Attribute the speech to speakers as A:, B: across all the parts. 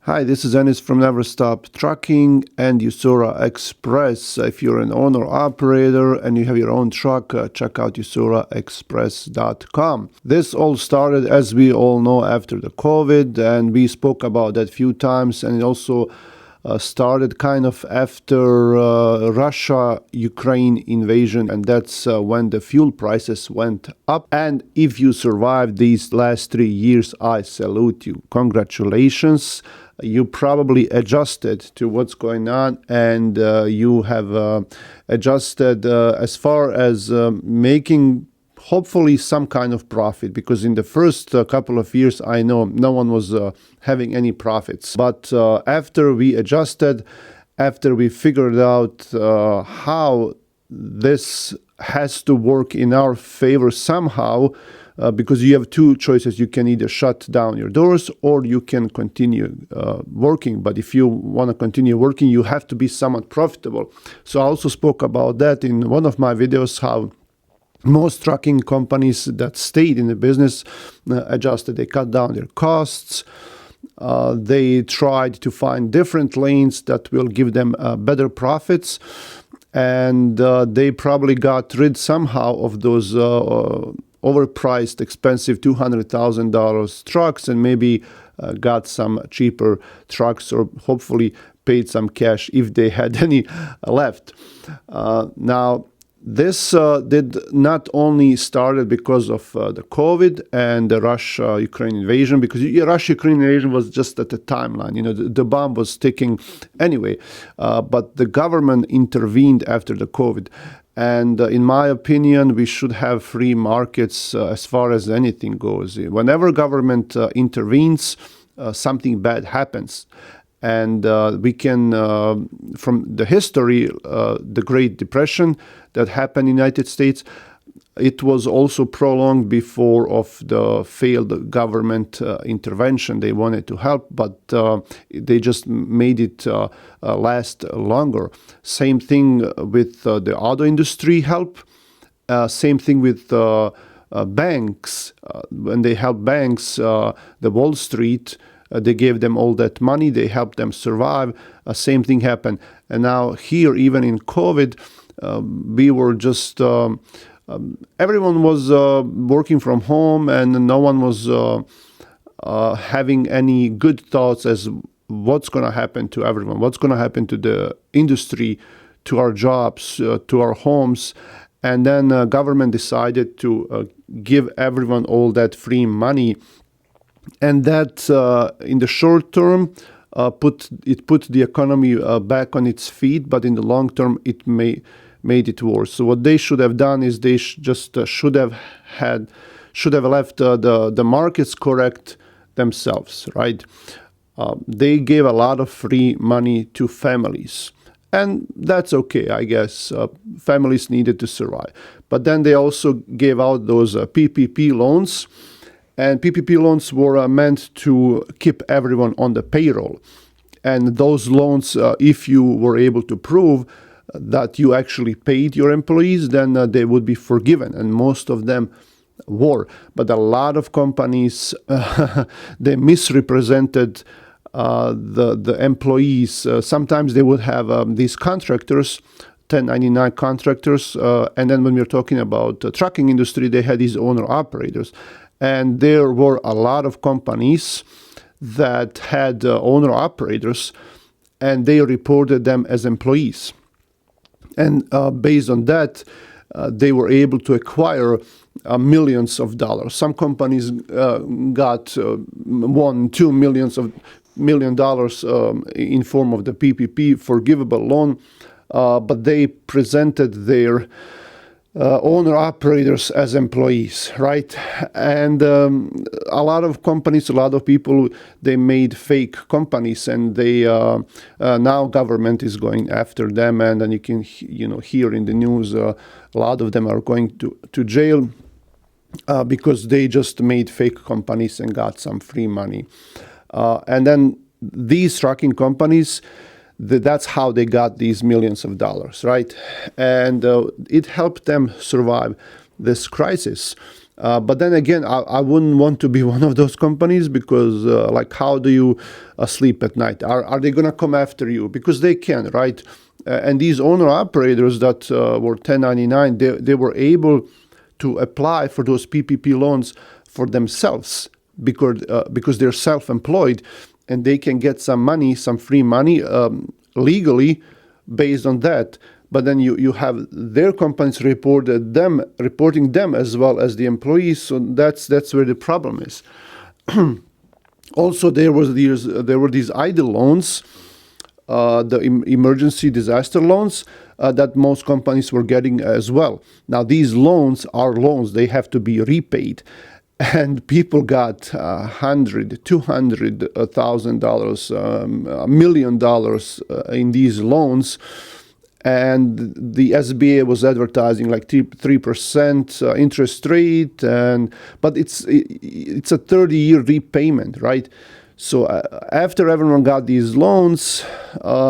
A: Hi, this is Ennis from Never Stop Trucking and Usura Express. If you're an owner operator and you have your own truck, check out usuraexpress.com. This all started, as we all know, after the COVID, and we spoke about that a few times, and it also started kind of after Russia-Ukraine invasion, and that's when the fuel prices went up. And if you survived these last 3 years, I salute you. Congratulations. You probably adjusted to what's going on, and you have adjusted as far as making hopefully some kind of profit, because in the first couple of years, I know no one was having any profits. But after we adjusted, after we figured out how this has to work in our favor somehow, because you have two choices. You can either shut down your doors or you can continue working. But if you want to continue working, you have to be somewhat profitable. So I also spoke about that in one of my videos, how most trucking companies that stayed in the business adjusted. They cut down their costs. They tried to find different lanes that will give them better profits. And they probably got rid somehow of those overpriced, expensive $200,000 trucks, and maybe got some cheaper trucks, or hopefully paid some cash if they had any left. Now, this did not only started because of the COVID and the Russia-Ukraine invasion, because the Russia-Ukraine invasion was just at the timeline. The bomb was ticking anyway, but the government intervened after the COVID. And in my opinion, we should have free markets as far as anything goes. Whenever government intervenes, something bad happens. And we can, from the history, the Great Depression that happened in the United States, it was also prolonged before of the failed government intervention. They wanted to help, but they just made it last longer. Same thing with the auto industry help. Same thing with banks. When they helped banks, the Wall Street, they gave them all that money. They helped them survive. Same thing happened. And now here, even in COVID, we were just... everyone was working from home, and no one was having any good thoughts as what's going to happen to everyone, what's going to happen to the industry, to our jobs, to our homes. And then government decided to give everyone all that free money. And that, in the short term, put the economy back on its feet, but in the long term, it made it worse. So what they should have done is they should have left the markets correct themselves, right? They gave a lot of free money to families, and that's okay, I guess. Families needed to survive, but then they also gave out those PPP loans, and PPP loans were meant to keep everyone on the payroll. And those loans, if you were able to prove that you actually paid your employees, then they would be forgiven, and most of them were. But a lot of companies, they misrepresented the employees. Sometimes they would have these contractors, 1099 contractors, and then when we're talking about the trucking industry, they had these owner-operators. And there were a lot of companies that had owner-operators, and they reported them as employees. And based on that, they were able to acquire millions of dollars. Some companies got $1-2 million in form of the PPP forgivable loan, but they presented their owner-operators as employees, right? And a lot of companies, a lot of people, they made fake companies, and they now government is going after them, and then you can hear in the news a lot of them are going to jail because they just made fake companies and got some free money. And then these trucking companies, that's how they got these millions of dollars, right? And it helped them survive this crisis. But then again, I wouldn't want to be one of those companies because, like, how do you sleep at night? Are they going to come after you? Because they can, right? And these owner-operators that were 1099, they were able to apply for those PPP loans for themselves because they're self-employed and they can get some money, some free money legally based on that. But then you have their companies reporting them as well as the employees. So that's where the problem is. Also, there were these idle loans, the emergency disaster loans that most companies were getting as well. Now, these loans are loans; they have to be repaid, and people got $100,000, $200,000, $1 million in these loans. And the SBA was advertising like 3% interest rate, but it's a 30-year repayment, right? So after everyone got these loans,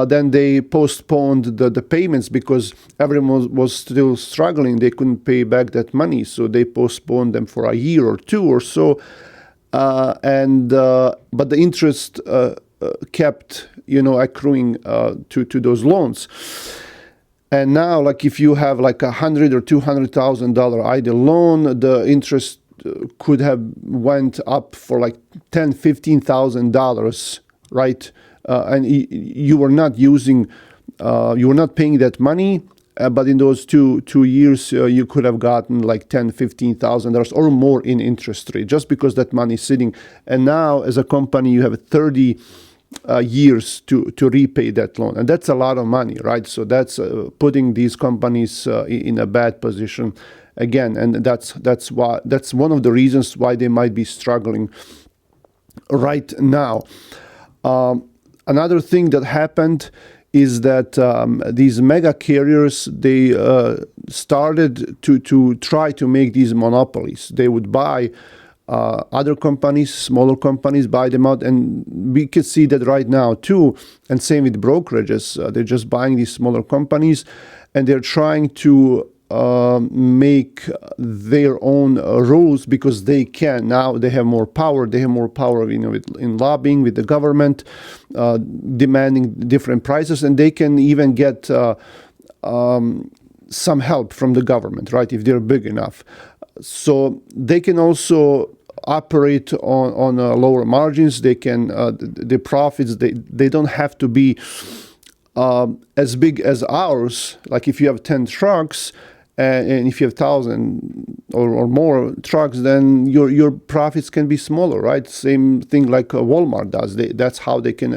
A: then they postponed the payments because everyone was still struggling. They couldn't pay back that money, so they postponed them for a year or two or so. But the interest kept, accruing to those loans. And now, like, if you have like $100,000 or $200,000 idle loan, the interest could have went up for like $10,000, $15,000, right? And you were not using, you were not paying that money, but in those two years, you could have gotten like $10,000, $15,000 or more in interest rate just because that money is sitting. And now, as a company, you have 30 years to repay that loan, and that's a lot of money, right? So that's putting these companies in a bad position again, and that's one of the reasons why they might be struggling right now. Another thing that happened is that these mega carriers, they started to try to make these monopolies. They would buy other companies, smaller companies, buy them out, and we can see that right now too. And same with brokerages; they're just buying these smaller companies, and they're trying to make their own rules because they can. Now they have more power. They have more power, in lobbying with the government, demanding different prices, and they can even get some help from the government, right? If they're big enough. So they can also operate on lower margins. They can the profits. They don't have to be as big as ours. Like if you have 10 trucks and if you have 1,000 or more trucks, then your profits can be smaller, right? Same thing like Walmart does. That's how they can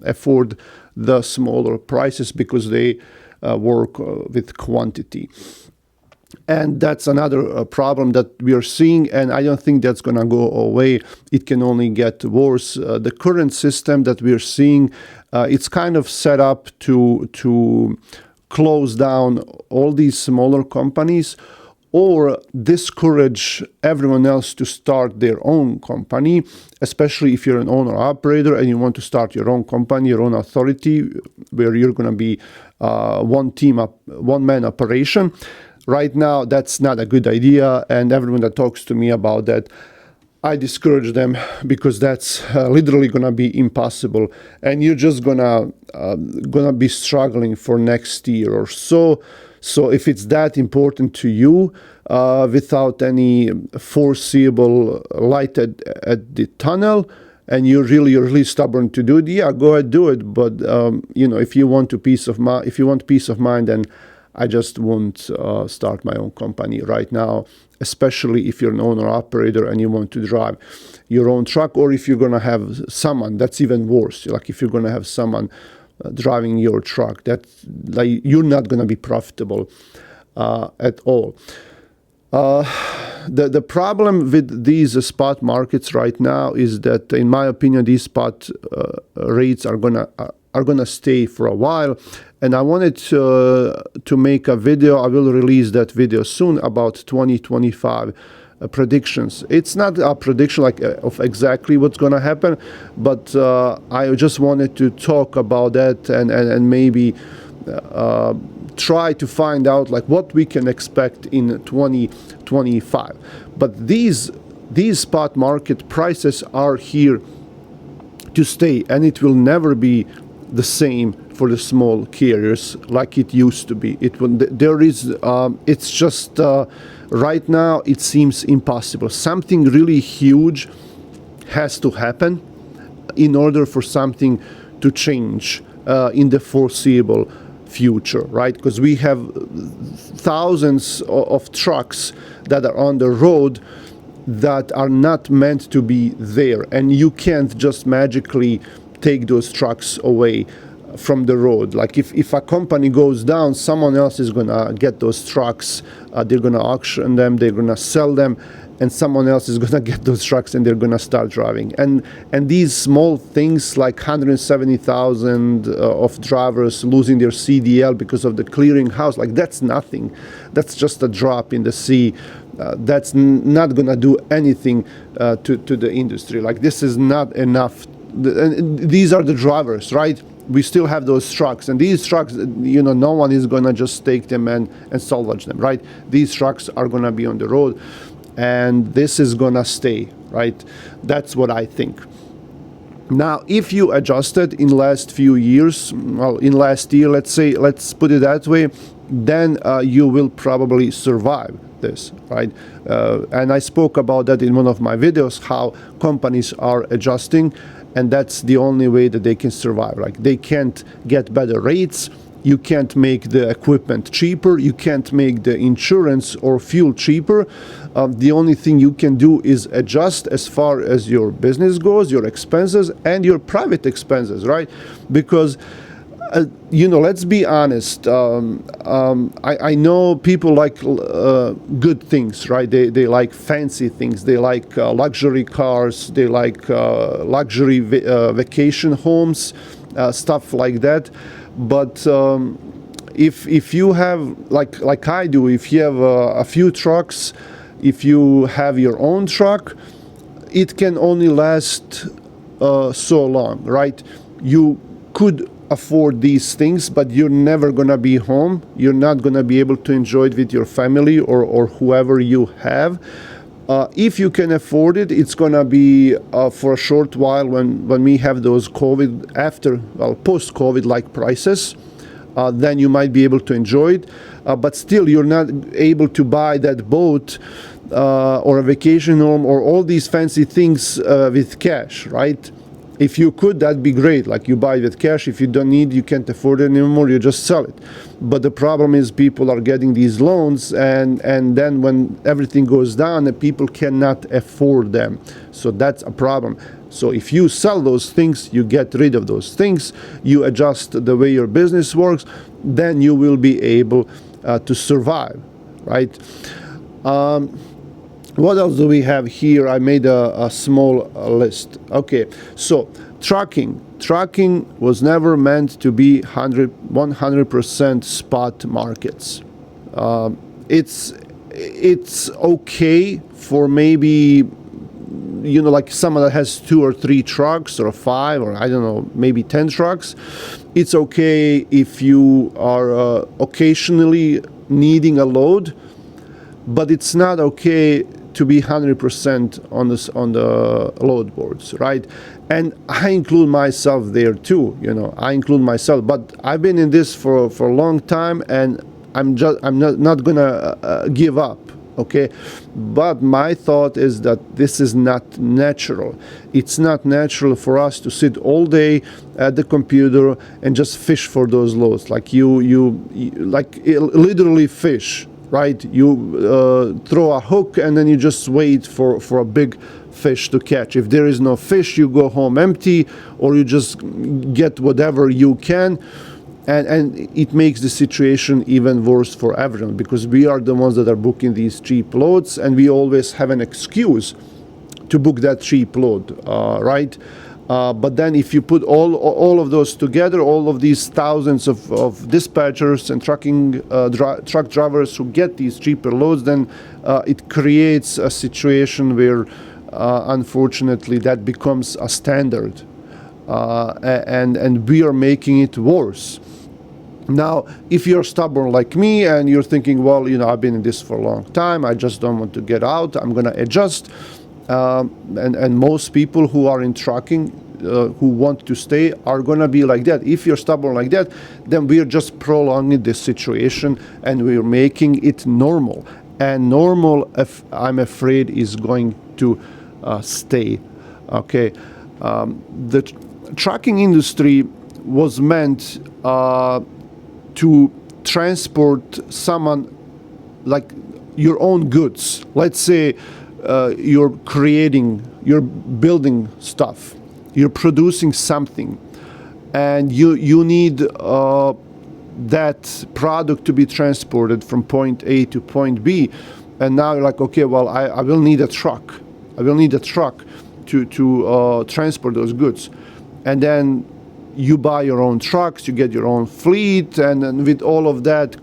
A: afford the smaller prices because they work with quantity. And that's another problem that we are seeing, and I don't think that's going to go away. It can only get worse. The current system that we are seeing, it's kind of set up to close down all these smaller companies or discourage everyone else to start their own company, especially if you're an owner-operator and you want to start your own company, your own authority, where you're going to be one-man operation. Right now, that's not a good idea, and everyone that talks to me about that, I discourage them because that's literally gonna be impossible, and you're just gonna be struggling for next year or so. So if it's that important to you, without any foreseeable light at the tunnel, and you're really stubborn to do it, yeah, go ahead, do it. But if you want peace of mind, then I just won't start my own company right now, especially if you're an owner-operator and you want to drive your own truck, or if you're going to have someone, that's even worse. Like if you're going to have someone driving your truck, you're not going to be profitable at all. The problem with these spot markets right now is that, in my opinion, these spot rates are gonna stay for a while. And I wanted to make a video. I will release that video soon about 2025 predictions. It's not a prediction of exactly what's going to happen, but I just wanted to talk about that and maybe try to find out what we can expect in 2025. But these spot market prices are here to stay, and it will never be the same for the small carriers like it used to be. It's just right now it seems impossible. Something really huge has to happen in order for something to change in the foreseeable future, right? Because we have thousands of trucks that are on the road that are not meant to be there, and you can't just magically take those trucks away from the road. Like if a company goes down, someone else is gonna get those trucks, they're gonna auction them, they're gonna sell them, and someone else is gonna get those trucks and they're gonna start driving. And these small things like 170,000 of drivers losing their CDL because of the clearinghouse, like that's nothing. That's just a drop in the sea. That's not gonna do anything to the industry. Like this is not enough. And these are the drivers, right? We still have those trucks, and these trucks, no one is gonna just take them and salvage them, right? These trucks are gonna be on the road, and this is gonna stay, right? That's what I think. Now, if you adjusted in last few years, well, in last year, let's put it that way, then you will probably survive this, right? And I spoke about that in one of my videos, how companies are adjusting, and that's the only way that they can survive. Like they can't get better rates, you can't make the equipment cheaper, you can't make the insurance or fuel cheaper. The only thing you can do is adjust as far as your business goes, your expenses and your private expenses, right? Because let's be honest. I know people like good things, right? They like fancy things. They like luxury cars. They like luxury vacation homes, stuff like that. But if you have like I do, if you have a few trucks, if you have your own truck, it can only last so long, right? You could afford these things, but you're never gonna be home. You're not gonna be able to enjoy it with your family or whoever you have. If you can afford it, it's gonna be for a short while when we have those post-COVID like prices. Then you might be able to enjoy it, but still you're not able to buy that boat or a vacation home or all these fancy things with cash, right? If you could, that'd be great. Like you buy it with cash. If you don't need, you can't afford it anymore, you just sell it. But the problem is people are getting these loans, and then when everything goes down, people cannot afford them. So that's a problem. So if you sell those things, you get rid of those things, you adjust the way your business works, then you will be able to survive, right? What else do we have here? I made a small list. Okay, so trucking was never meant to be 100% spot markets. It's okay for maybe like someone that has 2 or 3 trucks or 5 or I don't know, maybe 10 trucks. It's okay if you are occasionally needing a load, but it's not okay to be 100% on the load boards, right? And I include myself there too. I include myself, but I've been in this for a long time, and I'm not gonna give up. Okay, but my thought is that this is not natural. It's not natural for us to sit all day at the computer and just fish for those loads. Like you like literally fish, right? You throw a hook and then you just wait for a big fish to catch. If there is no fish, you go home empty, or you just get whatever you can. And it makes the situation even worse for everyone, because we are the ones that are booking these cheap loads, and we always have an excuse to book that cheap load, right? But then if you put all of those together, all of these thousands of dispatchers and truck drivers who get these cheaper loads, then it creates a situation where unfortunately that becomes a standard, and we are making it worse. Now, if you're stubborn like me and you're thinking, well, I've been in this for a long time, I just don't want to get out, I'm going to adjust. And most people who are in trucking, who want to stay, are going to be like that. If you're stubborn like that, then we're just prolonging this situation and we're making it normal. And normal, I'm afraid, is going to stay. Okay, the trucking industry was meant to transport someone, like your own goods. Let's say you're building stuff, you're producing something, and you need that product to be transported from point A to point B. And now you're like, okay, well, I will need a truck. I will need a truck to transport those goods. And then you buy your own trucks, you get your own fleet, and with all of that,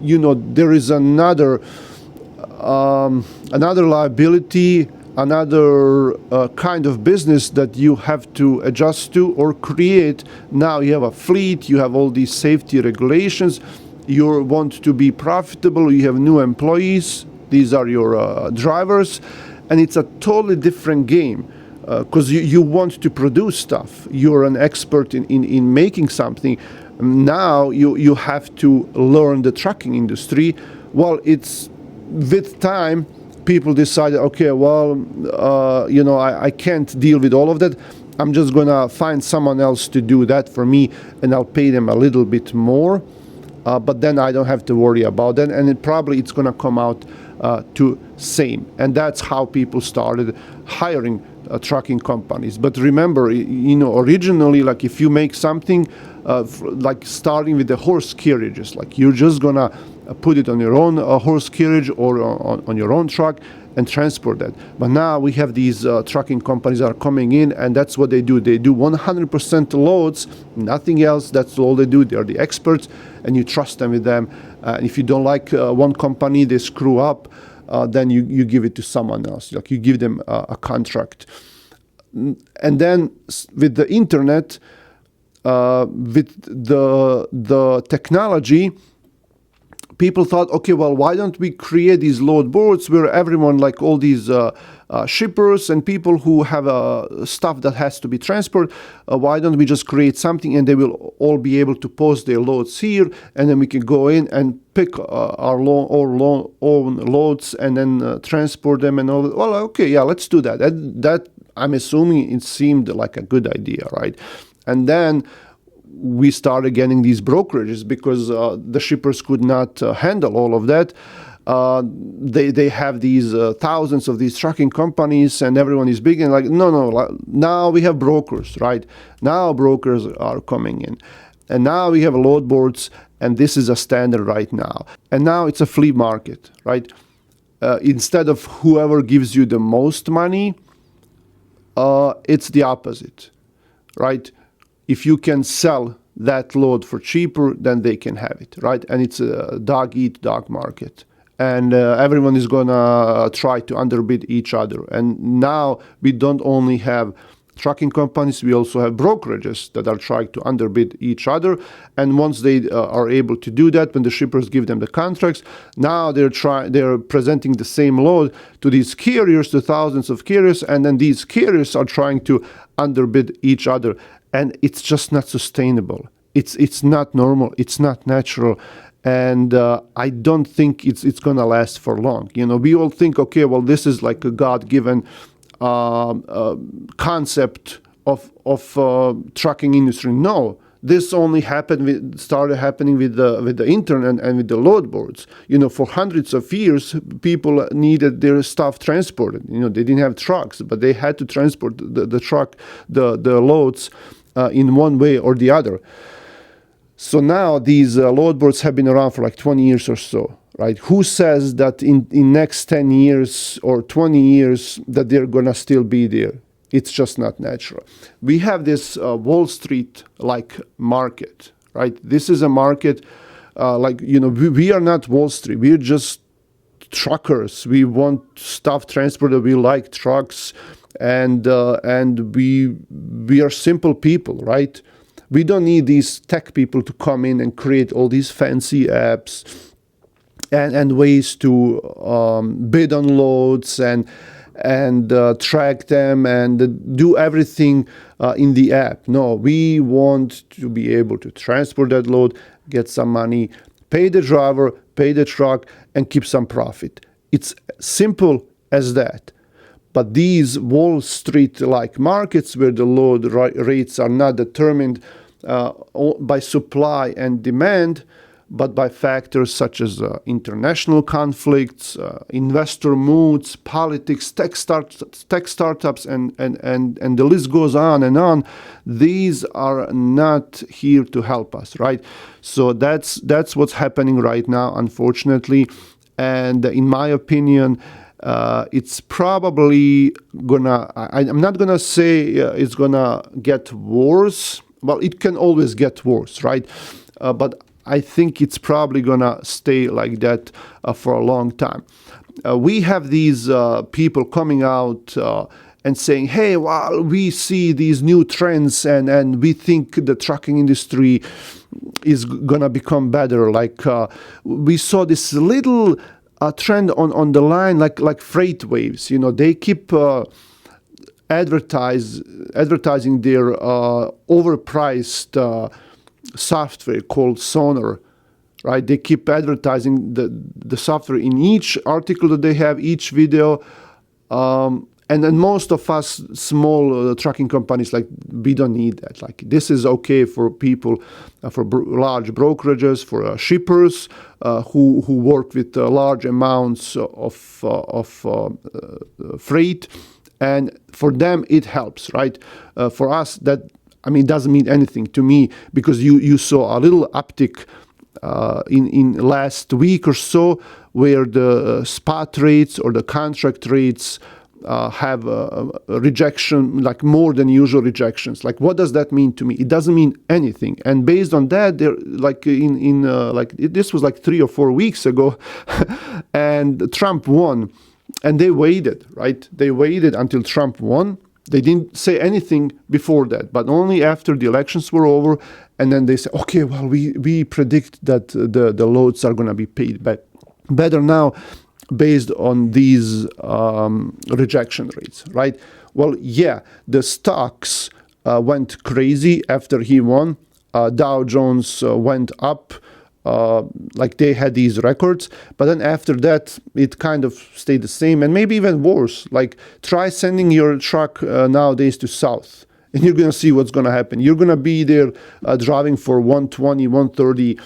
A: there is another liability, another kind of business that you have to adjust to or create. Now you have a fleet, you have all these safety regulations, you want to be profitable, you have new employees, these are your drivers, and it's a totally different game. Because you want to produce stuff. You're an expert in making something. Now you have to learn the trucking industry. Well, it's with time, people decided, okay, well, I can't deal with all of that. I'm just going to find someone else to do that for me, and I'll pay them a little bit more. But then I don't have to worry about that. And it's going to come out to same. And that's how people started hiring trucking companies. But remember, originally, like if you make something, like starting with the horse carriages, like you're just gonna put it on your own horse carriage or on your own truck and transport that. But now we have these trucking companies that are coming in, and that's what they do. They do 100% loads, nothing else. That's all they do. They're the experts, and you trust them with them. If you don't like one company, they screw up, then you give it to someone else. Like you give them a contract. And then with the internet, with the technology, people thought, okay, well, why don't we create these load boards where everyone, like all these shippers and people who have stuff that has to be transported, why don't we just create something and they will all be able to post their loads here, and then we can go in and pick our own loads and then transport them and all that. Well, okay, yeah, let's do that. That I'm assuming it seemed like a good idea, right? And then we started getting these brokerages because the shippers could not handle all of that. They have these thousands of these trucking companies, and everyone is big and like, no, now we have brokers, right? Now brokers are coming in. And now we have load boards, and this is a standard right now. And now it's a flea market, right? Instead of whoever gives you the most money, it's the opposite, right? If you can sell that load for cheaper, then they can have it, right? And it's a dog-eat-dog market. And everyone is going to try to underbid each other. And now we don't only have trucking companies, we also have brokerages that are trying to underbid each other. And once they are able to do that, when the shippers give them the contracts, now they're presenting the same load to these carriers, to thousands of carriers, and then these carriers are trying to underbid each other. And it's just not sustainable. It's not normal. It's not natural. And I don't think it's going to last for long. We all think, okay, well, this is like a God-given concept of trucking industry. No, this only started happening with the internet and with the load boards. For hundreds of years, people needed their stuff transported. They didn't have trucks, but they had to transport the loads in one way or the other. So now these load boards have been around for like 20 years or so, right? Who says that in next 10 years or 20 years that they're going to still be there? It's just not natural. We have this Wall Street-like market, right? This is a market we are not Wall Street. We're just truckers. We want stuff transported. We like trucks, and we are simple people, right? We don't need these tech people to come in and create all these fancy apps and ways to bid on loads and track them and do everything in the app. No, we want to be able to transport that load, get some money, pay the driver, pay the truck, and keep some profit. It's simple as that. But these Wall Street-like markets where the load rates are not determined by supply and demand, but by factors such as international conflicts, investor moods, politics, tech startups, and the list goes on and on. These are not here to help us, right? So that's what's happening right now, unfortunately. And in my opinion, it's probably gonna, I'm not gonna say it's gonna get worse. Well, it can always get worse, right? But I think it's probably gonna stay like that for a long time. We have these people coming out and saying, hey, well, we see these new trends and we think the trucking industry is gonna become better. Like we saw this little trend on the line, like freight waves. You know, they keep advertising their overpriced software called Sonar, right? They keep advertising the software in each article that they have, each video. And then most of us small trucking companies, like, we don't need that. Like, this is okay for people, for large brokerages, for shippers who work with large amounts of freight. And for them, it helps, right? For us, that, I mean, doesn't mean anything to me, because you saw a little uptick in last week or so, where the spot rates or the contract rates have a rejection, like more than usual rejections. Like, what does that mean to me? It doesn't mean anything. And based on that, they're like this was like 3 or 4 weeks ago, and Trump won, and they waited, right? They waited until Trump won. They didn't say anything before that, but only after the elections were over, and then they said, okay, well, we predict that the loads are going to be paid better now, based on these rejection rates, right? Well, yeah, the stocks went crazy after he won. Dow Jones went up, like they had these records, but then after that, it kind of stayed the same, and maybe even worse. Like, try sending your truck nowadays to South, and you're going to see what's going to happen. You're going to be there driving for 120, 130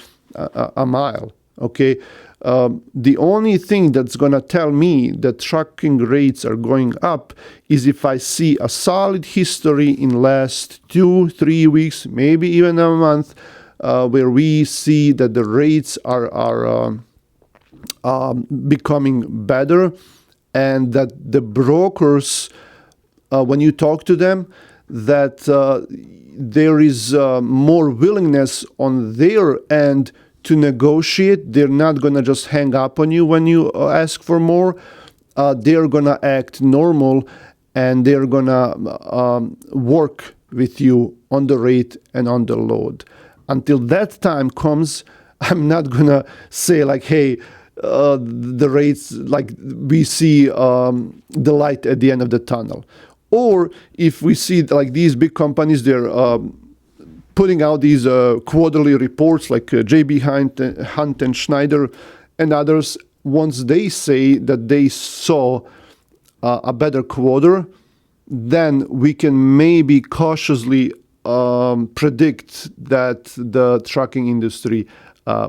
A: a mile, okay? The only thing that's going to tell me that trucking rates are going up is if I see a solid history in last 2-3 weeks, maybe even a month, where we see that the rates are becoming better, and that the brokers, when you talk to them, that there is more willingness on their end to negotiate. They're not going to just hang up on you when you ask for more. They're going to act normal, and they're going to work with you on the rate and on the load. Until that time comes, I'm not going to say like, hey, the rates, like, we see the light at the end of the tunnel. Or if we see like these big companies, they're putting out these quarterly reports, like J.B. Hunt and Schneider and others, once they say that they saw a better quarter, then we can maybe cautiously predict that the trucking industry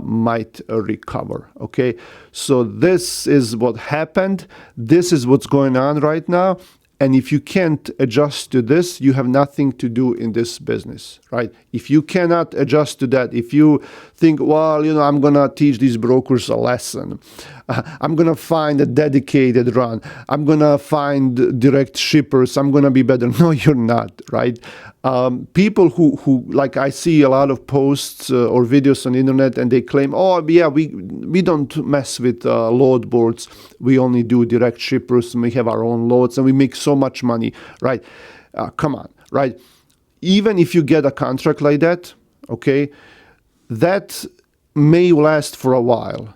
A: might recover, okay? So this is what happened. This is what's going on right now. And if you can't adjust to this, you have nothing to do in this business, right? If you cannot adjust to that, if you think, well, you know, I'm going to teach these brokers a lesson, I'm going to find a dedicated run, I'm going to find direct shippers, I'm going to be better. No, you're not, right? People who like, I see a lot of posts or videos on the internet, and they claim, oh, yeah, we don't mess with load boards. We only do direct shippers, and we have our own loads, and we make so much money, right? Come on, right? even if you get a contract like that, okay, that may last for a while.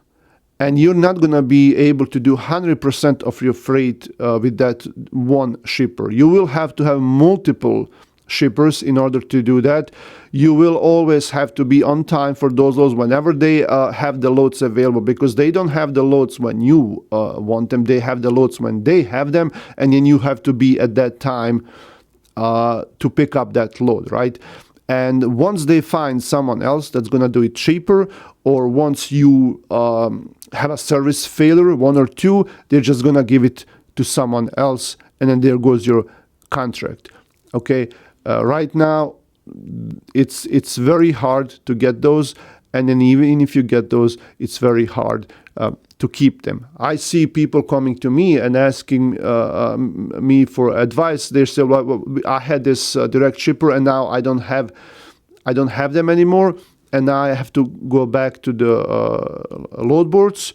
A: And you're not going to be able to do 100% of your freight with that one shipper. You will have to have multiple shippers in order to do that. You will always have to be on time for those loads whenever they have the loads available, because they don't have the loads when you want them. They have the loads when they have them, and then you have to be at that time to pick up that load, right? And once they find someone else that's going to do it cheaper, or once you have a service failure, one or two, they're just going to give it to someone else, and then there goes your contract. Okay, right now, it's very hard to get those, and then even if you get those, it's very hard to keep them. I see people coming to me and asking me for advice. They say, well, I had this direct shipper, and now I don't have them anymore, and now I have to go back to the load boards,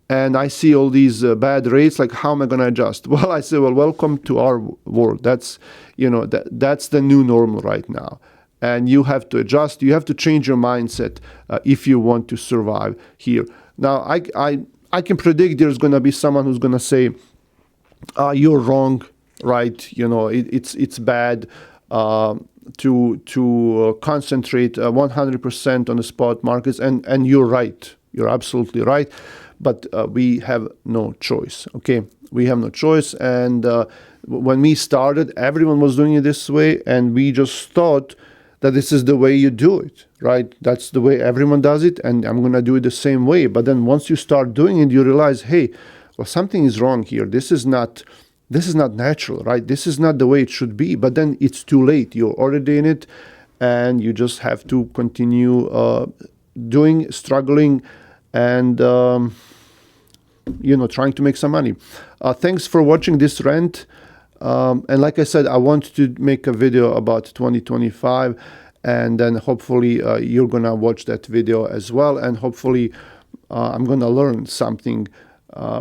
A: and I see all these bad rates. Like, how am I going to adjust? Well, I say, well, welcome to our world. That's that's the new normal right now, and you have to adjust. You have to change your mindset if you want to survive here. Now, I can predict there's going to be someone who's going to say, you're wrong, right? It's bad to concentrate 100% on the spot markets, and you're right. You're absolutely right. But we have no choice, okay? We have no choice, and when we started, everyone was doing it this way, and we just thought that this is the way you do it, right? That's the way everyone does it, and I'm going to do it the same way. But then once you start doing it, you realize, hey, well, something is wrong here. This is not natural, right? This is not the way it should be. But then it's too late. You're already in it, and you just have to continue struggling, and trying to make some money. Thanks for watching this rant. And like I said, I want to make a video about 2025, and then hopefully you're going to watch that video as well. And hopefully I'm going to learn something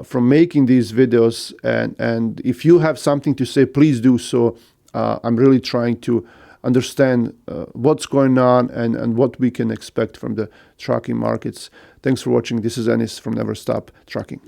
A: from making these videos. And if you have something to say, please do so. I'm really trying to understand what's going on and what we can expect from the trucking markets. Thanks for watching. This is Anis from Never Stop Trucking.